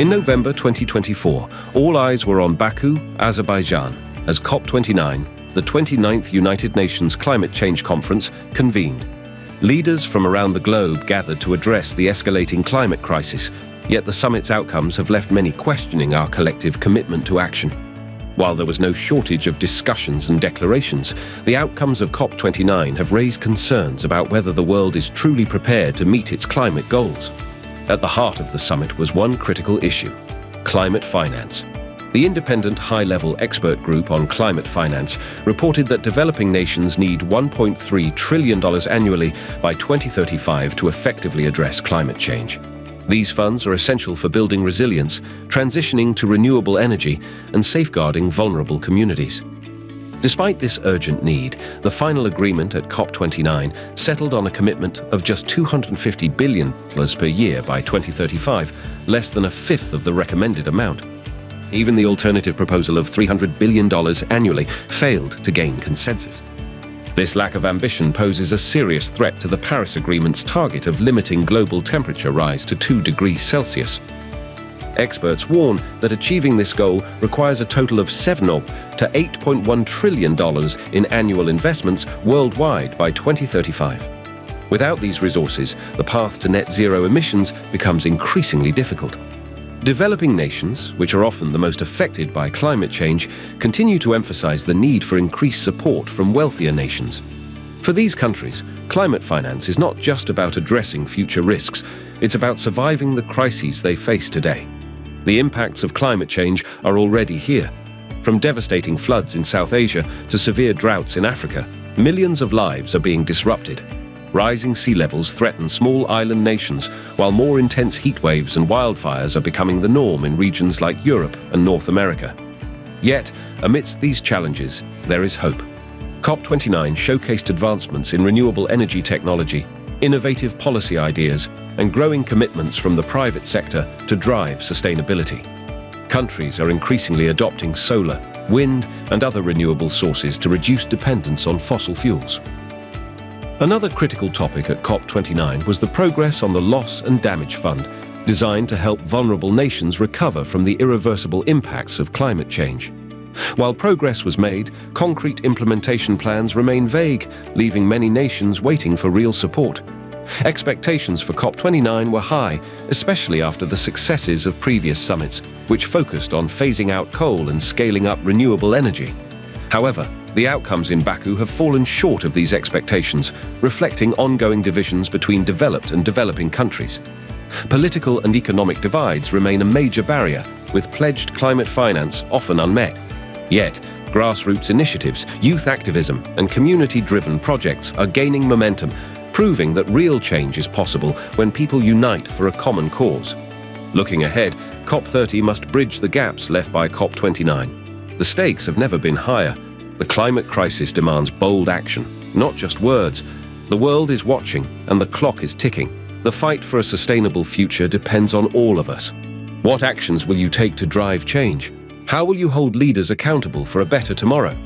In November 2024, all eyes were on Baku, Azerbaijan, as COP29, the 29th United Nations Climate Change Conference, convened. Leaders from around the globe gathered to address the escalating climate crisis, yet the summit's outcomes have left many questioning our collective commitment to action. While there was no shortage of discussions and declarations, the outcomes of COP29 have raised concerns about whether the world is truly prepared to meet its climate goals. At the heart of the summit was one critical issue: climate finance. The independent high-level expert group on climate finance reported that developing nations need $1.3 trillion annually by 2035 to effectively address climate change. These funds are essential for building resilience, transitioning to renewable energy, and safeguarding vulnerable communities. Despite this urgent need, the final agreement at COP29 settled on a commitment of just $250 billion per year by 2035, less than a fifth of the recommended amount. Even the alternative proposal of $300 billion annually failed to gain consensus. This lack of ambition poses a serious threat to the Paris Agreement's target of limiting global temperature rise to 2 degrees Celsius. Experts warn that achieving this goal requires a total of $7 to $8.1 trillion in annual investments worldwide by 2035. Without these resources, the path to net zero emissions becomes increasingly difficult. Developing nations, which are often the most affected by climate change, continue to emphasize the need for increased support from wealthier nations. For these countries, climate finance is not just about addressing future risks, it's about surviving the crises they face today. The impacts of climate change are already here. From devastating floods in South Asia to severe droughts in Africa, millions of lives are being disrupted. Rising sea levels threaten small island nations, while more intense heat waves and wildfires are becoming the norm in regions like Europe and North America. Yet, amidst these challenges, there is hope. COP29 showcased advancements in renewable energy technology, innovative policy ideas, and growing commitments from the private sector to drive sustainability. Countries are increasingly adopting solar, wind, and other renewable sources to reduce dependence on fossil fuels. Another critical topic at COP29 was the progress on the Loss and Damage Fund, designed to help vulnerable nations recover from the irreversible impacts of climate change. While progress was made, concrete implementation plans remain vague, leaving many nations waiting for real support. Expectations for COP29 were high, especially after the successes of previous summits, which focused on phasing out coal and scaling up renewable energy. However, the outcomes in Baku have fallen short of these expectations, reflecting ongoing divisions between developed and developing countries. Political and economic divides remain a major barrier, with pledged climate finance often unmet. Yet, grassroots initiatives, youth activism, and community-driven projects are gaining momentum, proving that real change is possible when people unite for a common cause. Looking ahead, COP30 must bridge the gaps left by COP29. The stakes have never been higher. The climate crisis demands bold action, not just words. The world is watching, and the clock is ticking. The fight for a sustainable future depends on all of us. What actions will you take to drive change? How will you hold leaders accountable for a better tomorrow?